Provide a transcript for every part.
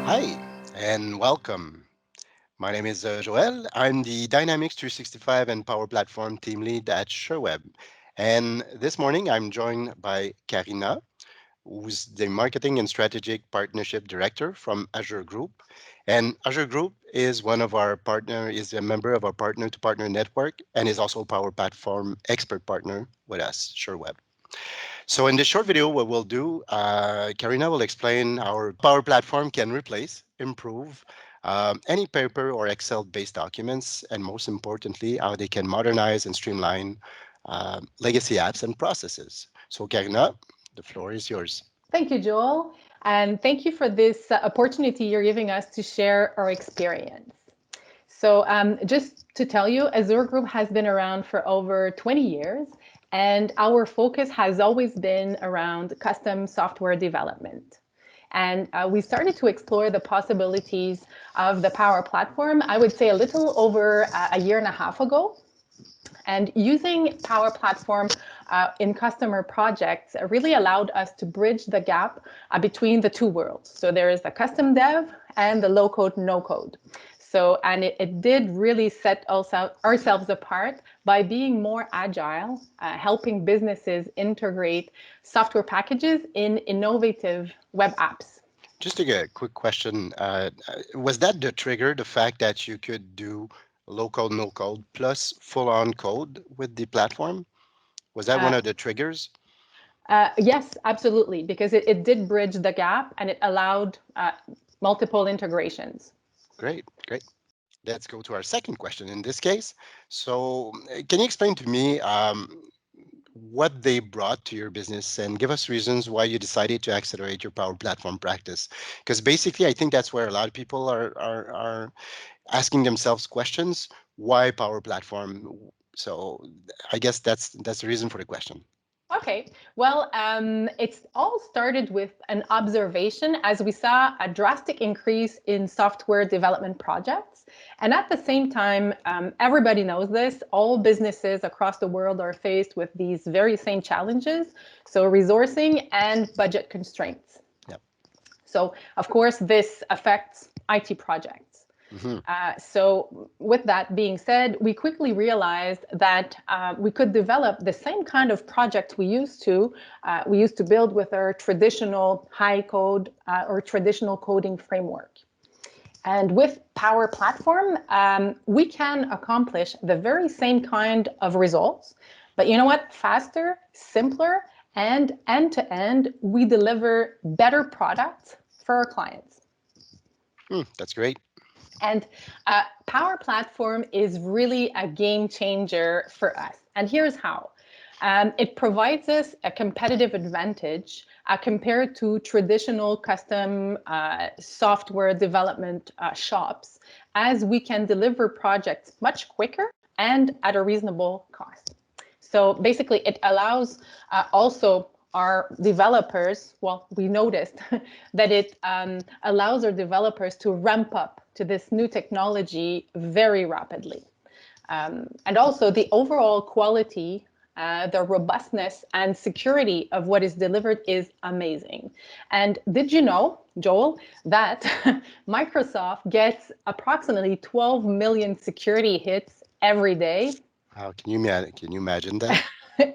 Hi, and welcome. My name is Joel. I'm the Dynamics 365 and Power Platform team lead at SureWeb. And this morning, I'm joined by Karina, who's the Marketing and Strategic Partnership Director from Azur Group. And Azur Group is one of our partner, is a member of our partner to partner network, and is also a Power Platform expert partner with us, SureWeb. So in this short video, what we'll do, Karina will explain how our Power Platform can replace, improve any paper or Excel-based documents, and most importantly, how they can modernize and streamline legacy apps and processes. So Karina, the floor is yours. Thank you, Joel. And thank you for this opportunity you're giving us to share our experience. So, just to tell you, Azur Group has been around for over 20 years, and our focus has always been around custom software development. And we started to explore the possibilities of the Power Platform, I would say a little over a year and a half ago. And using Power Platform in customer projects really allowed us to bridge the gap between the two worlds. So there is the custom dev and the low code, no code. So, and it did really set ourselves apart by being more agile, helping businesses integrate software packages in innovative web apps. Just to get a quick question, was that the trigger, the fact that you could do low code, no code plus full on code with the platform? Was that Uh, one of the triggers? yes, absolutely, because it did bridge the gap and it allowed multiple integrations. Great, great. Let's go to our second question in this case. So, can you explain to me what they brought to your business and give us reasons why you decided to accelerate your Power Platform practice? Because basically, I think that's where a lot of people are asking themselves questions. Why Power Platform? So, I guess that's the reason for the question. Okay, well, it's all started with an observation as we saw a drastic increase in software development projects. And at the same time, everybody knows this, all businesses across the world are faced with these very same challenges. So, resourcing and budget constraints. Yep. So, of course, this affects IT projects. Hmm. So, with that being said, we quickly realized that we could develop the same kind of project we used to build with our traditional high code or traditional coding framework. And with Power Platform, we can accomplish the very same kind of results, but you know what? Faster, simpler, and end to end, we deliver better products for our clients. That's great. And Power Platform is really a game changer for us. And here's how. It provides us a competitive advantage compared to traditional custom software development shops, as we can deliver projects much quicker and at a reasonable cost. So basically, it allows also our developers, well, we noticed that it allows our developers to ramp up to this new technology very rapidly. And also the overall quality, the robustness and security of what is delivered is amazing. And did you know, Joel, that Microsoft gets approximately 12 million security hits every day? How can you imagine that?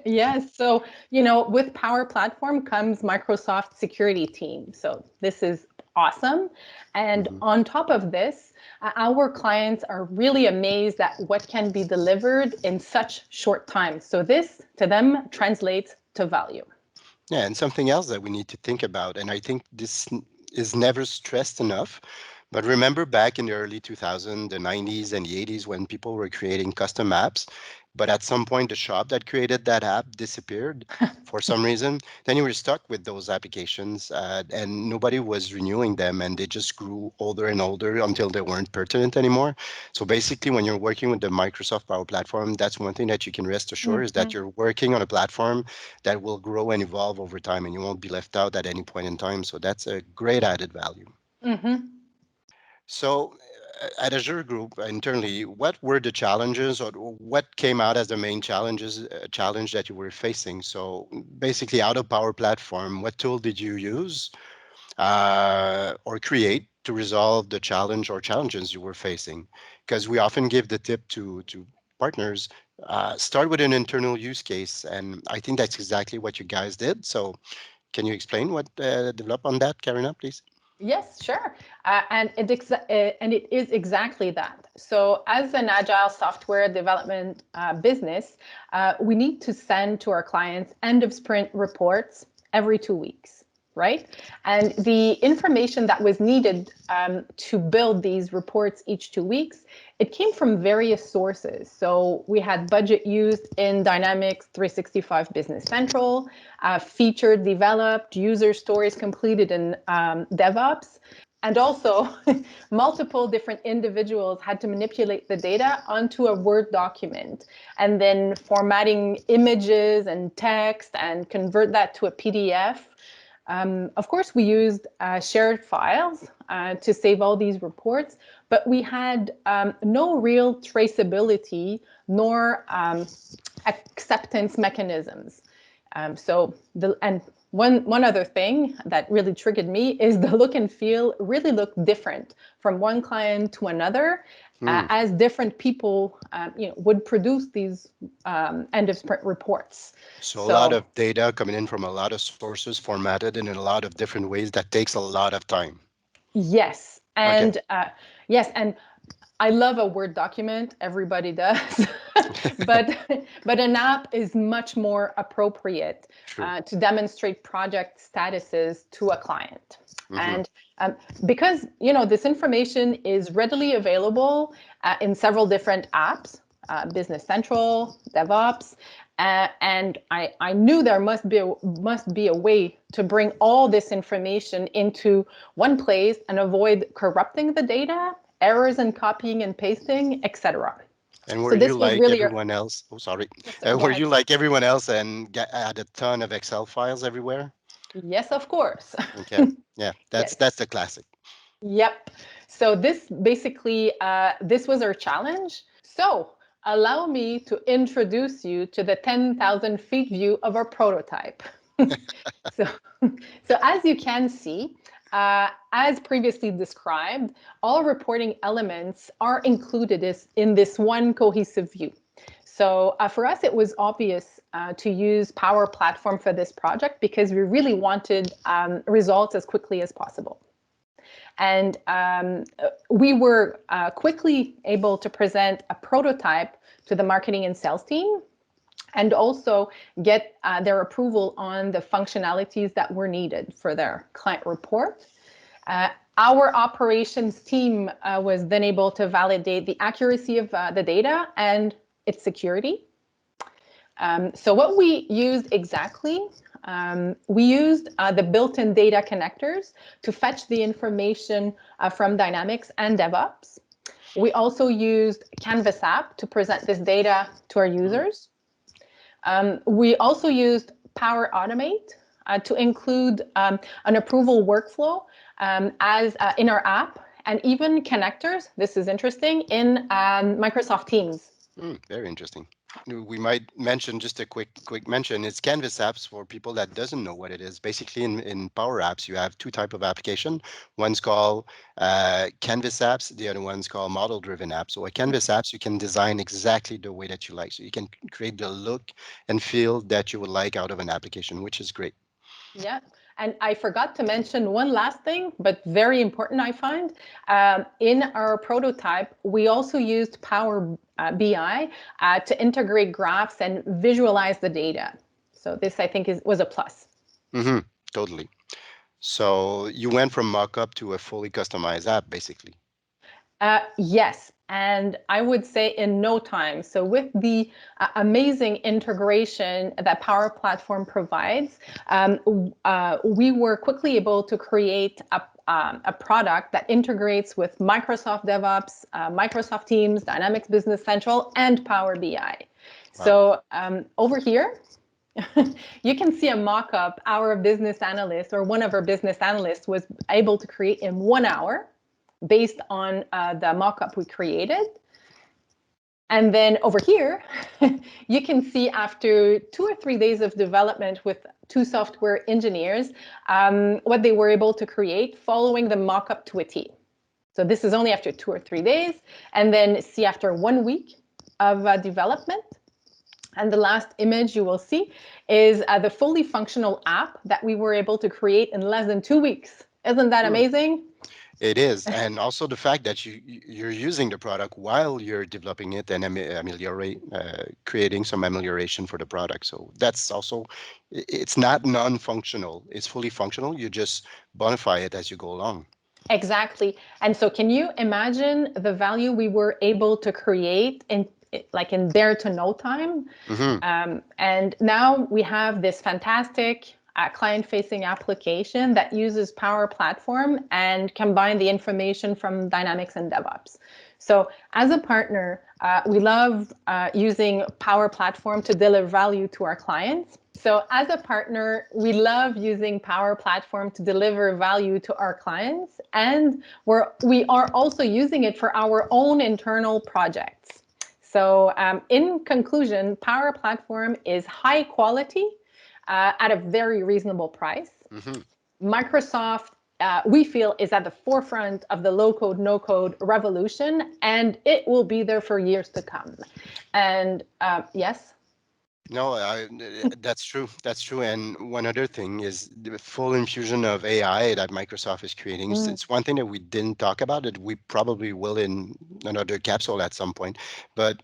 Yes. So, with Power Platform comes Microsoft security team. So this is awesome. And Hmm. on top of this, our clients are really amazed at what can be delivered in such short time. So this to them translates to value. Yeah, and something else that we need to think about, and I think is never stressed enough. But remember back in the early 2000s, the 90s and the 80s when people were creating custom apps, but at some point the shop that created that app disappeared for some reason. Then you were stuck with those applications and nobody was renewing them and they just grew older and older until they weren't pertinent anymore. So basically, when you're working with the Microsoft Power Platform, that's one thing that you can rest assured is that Mhm. you're working on a platform that will grow and evolve over time and you won't be left out at any point in time. So that's a great added value. Mhm. So, at Azure Group internally, what were the challenges, or what came out as the main challenge that you were facing? So, basically, out of Power Platform, what tool did you use or create to resolve the challenge or challenges you were facing? Because we often give the tip to partners, start with an internal use case, and I think that's exactly what you guys did. So can you explain what developed on that, Karina, please? Yes, sure. And it is exactly that. So, as an agile software development business, we need to send to our clients end of sprint reports every 2 weeks, right? And the information that was needed to build these reports each 2 weeks, it came from various sources. So we had budget used in Dynamics 365 Business Central, feature developed, user stories completed in DevOps. And also, multiple different individuals had to manipulate the data onto a Word document and then formatting images and text and convert that to a PDF. Of course, we used shared files to save all these reports, but we had no real traceability nor acceptance mechanisms. And one other thing that really triggered me is the look and feel really looked different from one client to another, Hmm. as different people would produce these end of sprint reports. So a lot So of data coming in from a lot of sources formatted in a lot of different ways that takes a lot of time. yes, Okay, and I love a Word document. Everybody does, but an app is much more appropriate true. to demonstrate project statuses to a client. Hmm. And because this information is readily available in several different apps, Business Central, DevOps, and I knew there must be a way to bring all this information into one place and avoid corrupting the data, errors in copying and pasting, etc. And were So you this was like really everyone else? Oh, sorry. yes, go Were ahead. you like everyone else and had a ton of Excel files everywhere? Yes, of course. Okay. Yeah, that's Yes. that's the classic. Yep. So this basically this was our challenge. So allow me to introduce you to the 10,000 feet view of our prototype. So, so as you can see, as previously described, all reporting elements are included in this one cohesive view. So for us, it was obvious to use Power Platform for this project because we really wanted results as quickly as possible. And we were quickly able to present a prototype to the marketing and sales team and also get their approval on the functionalities that were needed for their client report. Uh, our operations team was then able to validate the accuracy of the data and its security. So what we used exactly, we used the built-in data connectors to fetch the information from Dynamics and DevOps. We also used Canvas app to present this data to our Mm, users. We also used Power Automate to include an approval workflow as in our app and even connectors. This is interesting in Microsoft Teams. very interesting. We might mention just a quick mention. It's Canvas apps for people that doesn't know what it is. Basically, in Power Apps, you have two type of application. One's called Canvas apps. The other one's called model driven apps. So a Canvas apps, you can design exactly the way that you like. So you can create the look and feel that you would like out of an application, which is great. Yeah. And I forgot to mention one last thing, but very important, I find. In our prototype, we also used Power BI to integrate graphs and visualize the data. So this, I think, was a plus. Hmm. Totally. So you went from mock-up to a fully customized app, basically. Yes, and I would say in no time. So with the amazing integration that Power Platform provides, we were quickly able to create a product that integrates with Microsoft DevOps, Microsoft Teams, Dynamics Business Central, and Power BI. Wow. So over here, you can see a mock-up our business analyst or one of our business analysts was able to create in 1 hour based on the mock-up we created. And then over here, you can see after 2 or 3 days of development with two software engineers, what they were able to create following the mock-up to a T. So this is only after 2 or 3 days, and then see after 1 week of development. And the last image you will see is the fully functional app that we were able to create in less than 2 weeks. Isn't that Hmm. amazing? It is, and also the fact that you're using the product while you're developing it and creating some amelioration for the product. So that's also, it's not non-functional. It's fully functional. You just bonify it as you go along. Exactly. And so can you imagine the value we were able to create in like in there to no time? Hmm. And now we have this fantastic client-facing application that uses Power Platform and combine the information from Dynamics and DevOps. So as a partner, we love using Power Platform to deliver value to our clients. So as a partner, we love using Power Platform to deliver value to our clients, and we are also using it for our own internal projects. So in conclusion, Power Platform is high quality at a very reasonable price. Hmm. Microsoft, we feel, is at the forefront of the low code, no code revolution, and it will be there for years to come. And yes. No, that's true. That's true. And one other thing is the full infusion of AI that Microsoft is creating. Mm, It's one thing that we didn't talk about that we probably will in another capsule at some point, but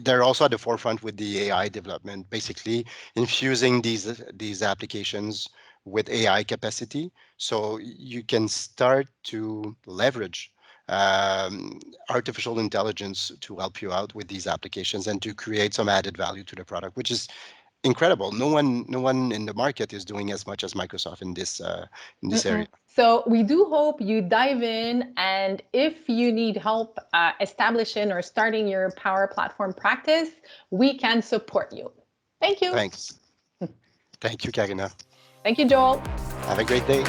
they're also at the forefront with the AI development, basically infusing these applications with AI capacity, so you can start to leverage um, artificial intelligence to help you out with these applications and to create some added value to the product, which is incredible. No one in the market is doing as much as Microsoft in this area. mm-mm. So we do hope you dive in, and if you need help establishing or starting your Power Platform practice, we can support you. Thank you. Thanks. Thank you, Karina. Thank you, Joel. Have a great day.